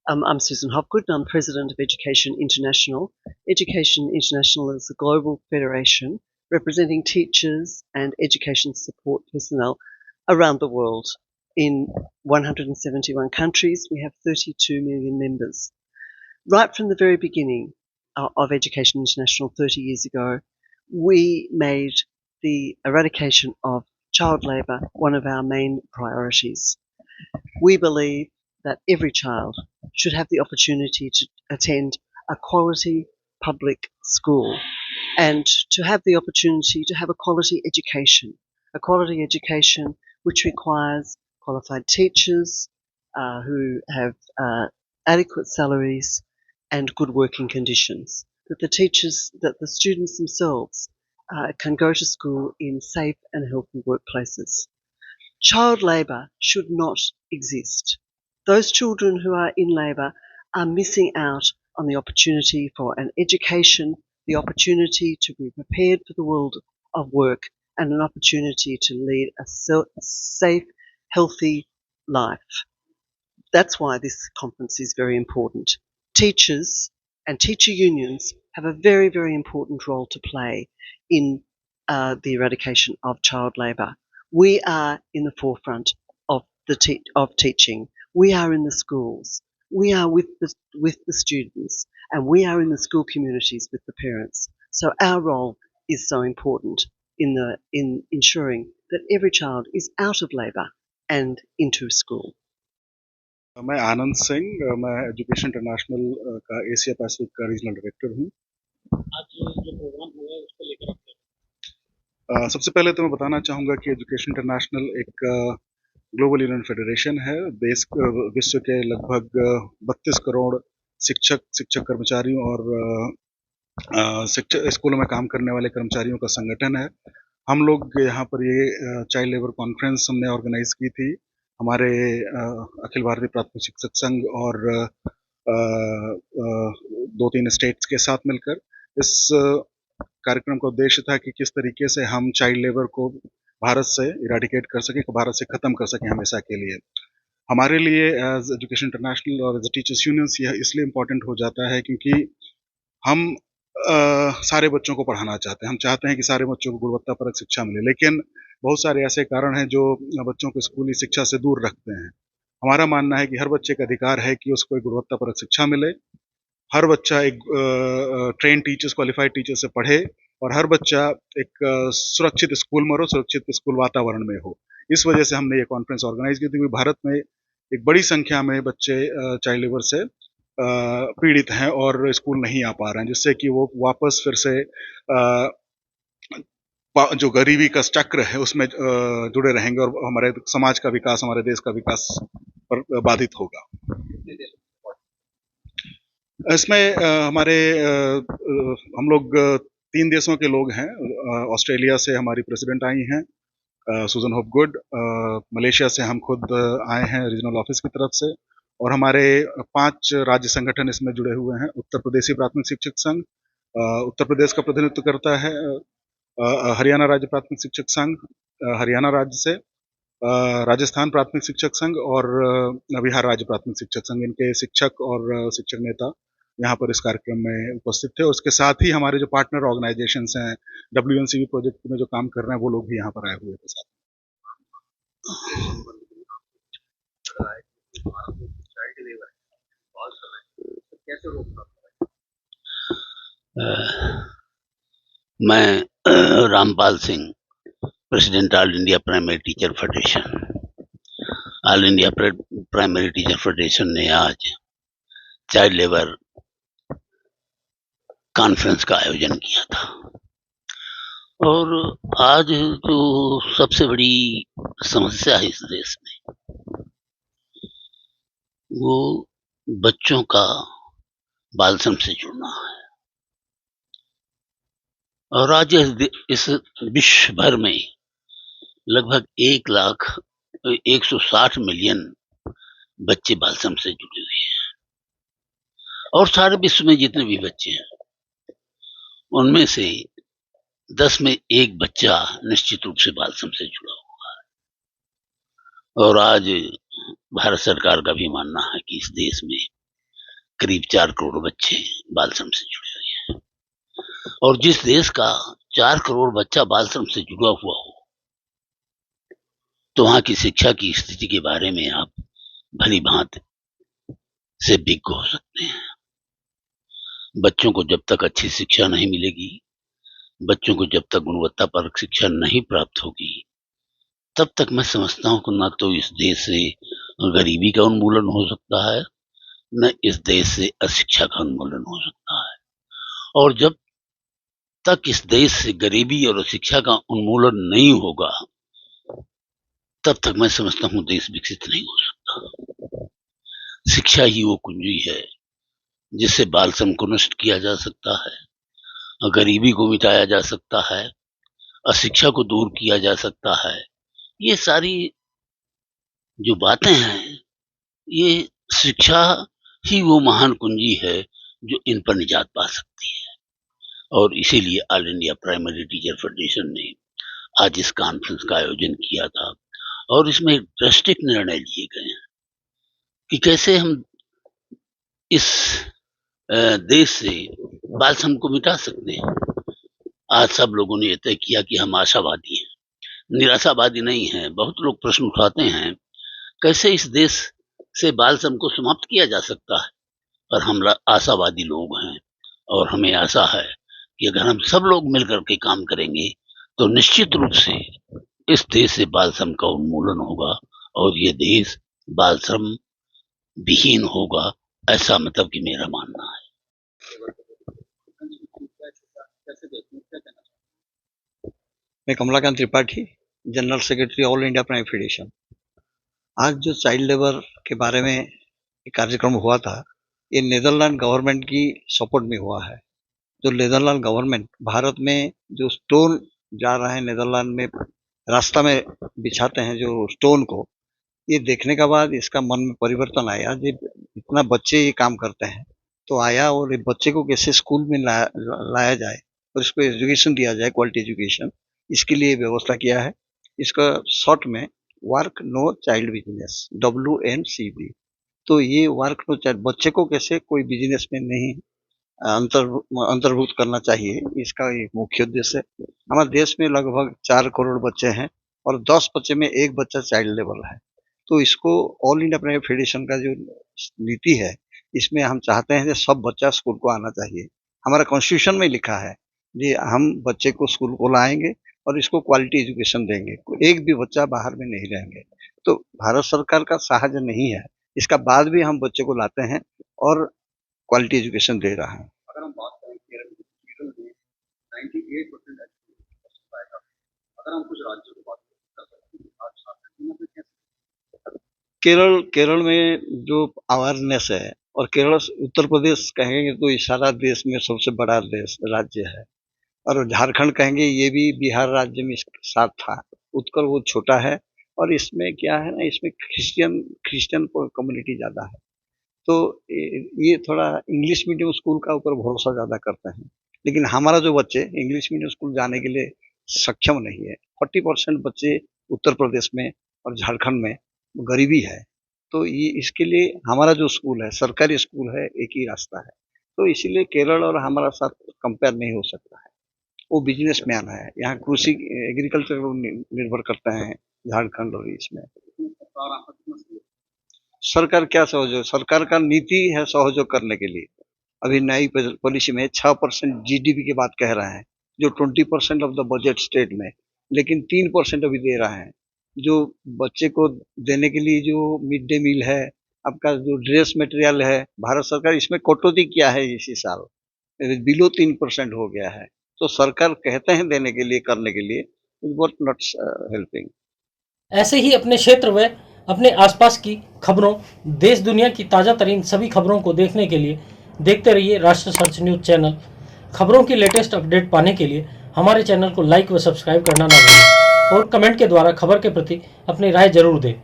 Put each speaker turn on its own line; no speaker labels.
I'm Susan Hopgood, and I'm President of Education International. Education International is a global federation representing teachers and education support personnel around the world. In 171 countries, we have 32 million members. Right from the very beginning of Education International 30 years ago, we made the eradication of child labour one of our main priorities. We believe that every child should have the opportunity to attend a quality public school and to have the opportunity to have a quality education which requires qualified teachers who have adequate salaries and good working conditions, that the students themselves can go to school in safe and healthy workplaces. Child labour should not exist. Those children who are in labour are missing out on the opportunity for an education, the opportunity to be prepared for the world of work, and an opportunity to lead a safe, healthy life. That's why this conference is very important. Teachers and teacher unions have a very, very important role to play in the eradication of child labour. We are in the forefront of teaching. We are in the schools. We are with the students, and we are in the school communities with the parents. So our role is so important in ensuring that every child is out of labour and into school.
मैं आनंद सिंह, मैं education international का Asia Pacific का regional director हूँ।
आज जो programme हुआ है उसको लेकर आप
सबसे पहले तो मैं बताना चाहूँगा कि एजुकेशन इंटरनेशनल एक ग्लोबल यूनियन फेडरेशन है। विश्व के लगभग 32 करोड़ शिक्षक कर्मचारियों और स्कूलों में काम करने वाले कर्मचारियों का संगठन है। हम लोग यहाँ पर ये चाइल्ड लेबर कॉन्फ्रेंस हमने ऑर्गेनाइज की थी हमारे अखिल भारतीय प्राथमिक शिक्षक संघ और 2-3 स्टेट्स के साथ मिलकर। इस कार्यक्रम का उद्देश्य था कि किस तरीके से हम चाइल्ड लेबर को भारत से इराडिकेट कर सकें, भारत से खत्म कर सकें हमेशा के लिए। हमारे लिए एज एजुकेशन इंटरनेशनल और एज टीचर्स यूनियंस यह इसलिए इम्पोर्टेंट हो जाता है क्योंकि हम सारे बच्चों को पढ़ाना चाहते हैं। हम चाहते हैं कि सारे बच्चों को गुणवत्तापरक शिक्षा मिले, लेकिन बहुत सारे ऐसे कारण हैं जो बच्चों को स्कूली शिक्षा से दूर रखते हैं। हमारा मानना है कि हर बच्चे का अधिकार है कि उसको एक गुणवत्तापरक शिक्षा मिले। हर बच्चा एक ट्रेन टीचर्स, क्वालिफाइड टीचर से पढ़े और हर बच्चा एक सुरक्षित स्कूल में हो, सुरक्षित स्कूल वातावरण में हो। इस वजह से हमने ये कॉन्फ्रेंस ऑर्गेनाइज की थी। भारत में एक बड़ी संख्या में बच्चे चाइल्ड लेबर से पीड़ित हैं और स्कूल नहीं आ पा रहे हैं, जिससे कि वो वापस फिर से जो गरीबी का चक्र है उसमें जुड़े रहेंगे और हमारे समाज का विकास, हमारे देश का विकास पर बाधित होगा। इसमें हमारे हम लोग 3 देशों के लोग हैं। ऑस्ट्रेलिया से हमारी प्रेसिडेंट आई हैं सुजन होपगुड। मलेशिया से हम खुद आए हैं रीजनल ऑफिस की तरफ से, और हमारे 5 राज्य संगठन इसमें जुड़े हुए हैं। उत्तर प्रदेशी प्राथमिक शिक्षक संघ उत्तर प्रदेश का प्रतिनिधित्व करता है। हरियाणा राज्य प्राथमिक शिक्षक संघ हरियाणा राज्य से, राजस्थान प्राथमिक शिक्षक संघ और बिहार राज्य प्राथमिक शिक्षक संघ, इनके शिक्षक और शिक्षक नेता यहाँ पर इस कार्यक्रम में उपस्थित थे। और उसके साथ ही हमारे जो पार्टनर ऑर्गेनाइजेशंस हैं, WNCV प्रोजेक्ट में जो काम कर रहे हैं, वो लोग भी यहाँ पर आए हुए थे साथ।
मैं Rampal Singh, president all India primary teacher federation. All India primary teacher federation ने आज चाइल्ड लेबर कॉन्फ्रेंस का आयोजन किया था, और आज जो सबसे बड़ी समस्या है इस देश में, वो बच्चों का बाल श्रम से जुड़ना है। और आज इस विश्व भर में लगभग 160 मिलियन बच्चे बाल श्रम से जुड़े हुए हैं, और सारे विश्व में जितने भी बच्चे हैं उनमें से 10 में 1 बच्चा निश्चित रूप से बाल श्रम से जुड़ा हुआ है। और आज भारत सरकार का भी मानना है कि इस देश में करीब 4 करोड़ बच्चे बाल श्रम से जुड़े हुए हैं। और जिस देश का 4 करोड़ बच्चा बाल श्रम से जुड़ा हुआ हो, तो वहां की शिक्षा की स्थिति के बारे में आप भली भांति से विज्ञ हो सकते हैं। बच्चों को जब तक अच्छी शिक्षा नहीं मिलेगी, बच्चों को जब तक गुणवत्तापरक शिक्षा नहीं प्राप्त होगी, तब तक मैं समझता हूं कि न तो इस देश से गरीबी का उन्मूलन हो सकता है, न इस देश से अशिक्षा का उन्मूलन हो सकता है। और जब तक इस देश से गरीबी और अशिक्षा का उन्मूलन नहीं होगा, तब तक मैं समझता हूं देश विकसित नहीं हो सकता। शिक्षा ही वो कुंजी है जिससे बाल श्रम को नष्ट किया जा सकता है, गरीबी को मिटाया जा सकता है, अशिक्षा को दूर किया जा सकता है। ये सारी जो बातें हैं, ये शिक्षा ही वो महान कुंजी है जो इन पर निजात पा सकती है। और इसीलिए all India primary teacher federation ने आज इस कॉन्फ्रेंस का आयोजन किया था और इसमें ड्रास्टिक निर्णय लिए गए हैं कि कैसे हम इस देश से बाल श्रम को मिटा सकते हैं। आज सब लोगों ने यह तय किया कि हम आशावादी हैं, निराशावादी नहीं हैं। बहुत लोग प्रश्न उठाते हैं कैसे इस देश से बाल श्रम को समाप्त किया जा सकता है, और हम आशावादी लोग हैं और हमें आशा है कि अगर हम सब लोग मिलकर के काम करेंगे तो निश्चित रूप से इस देश से बाल श्रम का उन्मूलन होगा और ये देश बाल श्रम विहीन होगा, ऐसा मतलब कि मेरा मानना है।
मैं Kamalakant Tripathi, general secretary all India prime federation. आज जो चाइल्ड लेबर के बारे में एक कार्यक्रम हुआ था, ये नीदरलैंड गवर्नमेंट की सपोर्ट में हुआ है। जो नीदरलैंड गवर्नमेंट भारत में जो स्टोन जा रहा है, नीदरलैंड में रास्ता में बिछाते हैं जो स्टोन को, ये देखने के बाद इसका मन में परिवर्तन आया। जब इतना बच्चे ये काम करते हैं तो आया, और ये बच्चे को कैसे स्कूल में लाया जाए और इसको एजुकेशन दिया जाए, क्वालिटी एजुकेशन, इसके लिए व्यवस्था किया है। इसका शॉर्ट में work no child business, WNCB। तो ये वर्क नो चाइल्ड, बच्चे को कैसे कोई बिजनेस में नहीं अंतर्भूत करना चाहिए, इसका एक मुख्य उद्देश्य है। हमारे देश में लगभग 4 करोड़ बच्चे हैं और 10 बच्चे में एक बच्चा चाइल्ड लेबर है। तो इसको ऑल इंडिया प्राइम फेडरेशन का जो नीति है, इसमें हम चाहते हैं कि सब बच्चा स्कूल को आना चाहिए। हमारा कॉन्स्टिट्यूशन में लिखा है कि हम बच्चे को स्कूल को लाएंगे और इसको क्वालिटी एजुकेशन देंगे, एक भी बच्चा बाहर में नहीं रहेंगे। तो भारत सरकार का साहाय्य नहीं है, इसका बाद भी हम बच्चे को लाते हैं और क्वालिटी एजुकेशन दे रहा है।
अगर हम बात करें केरल में 98% अगर हम कुछ राज्यों की बात करें,
केरल में जो अवेयरनेस है, और केरल उत्तर प्रदेश कहेंगे तो ये सारा देश में सबसे बड़ा राज्य है, और झारखंड कहेंगे ये भी बिहार राज्य में साथ था। उत्तर वो छोटा है, और इसमें क्या है ना, इसमें क्रिश्चियन कम्युनिटी ज़्यादा है। तो ये थोड़ा इंग्लिश मीडियम स्कूल का ऊपर भरोसा ज़्यादा करते हैं, लेकिन हमारा जो बच्चे इंग्लिश मीडियम स्कूल जाने के लिए सक्षम नहीं है। 40% बच्चे उत्तर प्रदेश में और झारखंड में गरीबी है। तो ये इसके लिए हमारा जो स्कूल है, सरकारी स्कूल है, एक ही रास्ता है। तो इसीलिए केरल और हमारा साथ कंपेयर नहीं हो सकता है। वो बिजनेसमैन है, यहाँ कृषि एग्रीकल्चर निर्भर करते हैं झारखंड। और इसमें सरकार क्या सहयोग, सरकार का नीति है सहयोग करने के लिए। अभी नई पॉलिसी में 6% GDP की बात कह रहे हैं, जो 20% ऑफ द बजट स्टेट में, लेकिन 3% अभी दे रहा है। जो बच्चे को देने के लिए जो मिड डे मील है, आपका जो ड्रेस मटेरियल है, भारत सरकार इसमें कटौती किया है इसी साल, बिलो 3% हो गया है। तो सरकार कहते हैं देने के लिए, करने के लिए, बट नॉट हेल्पिंग।
ऐसे ही अपने क्षेत्र में अपने आसपास की खबरों, देश दुनिया की ताज़ा तरीन सभी खबरों को देखने के लिए देखते रहिए राष्ट्र सर्च न्यूज़ चैनल। खबरों की लेटेस्ट अपडेट पाने के लिए हमारे चैनल को लाइक व सब्सक्राइब करना ना भूलें और कमेंट के द्वारा खबर के प्रति अपनी राय जरूर दें।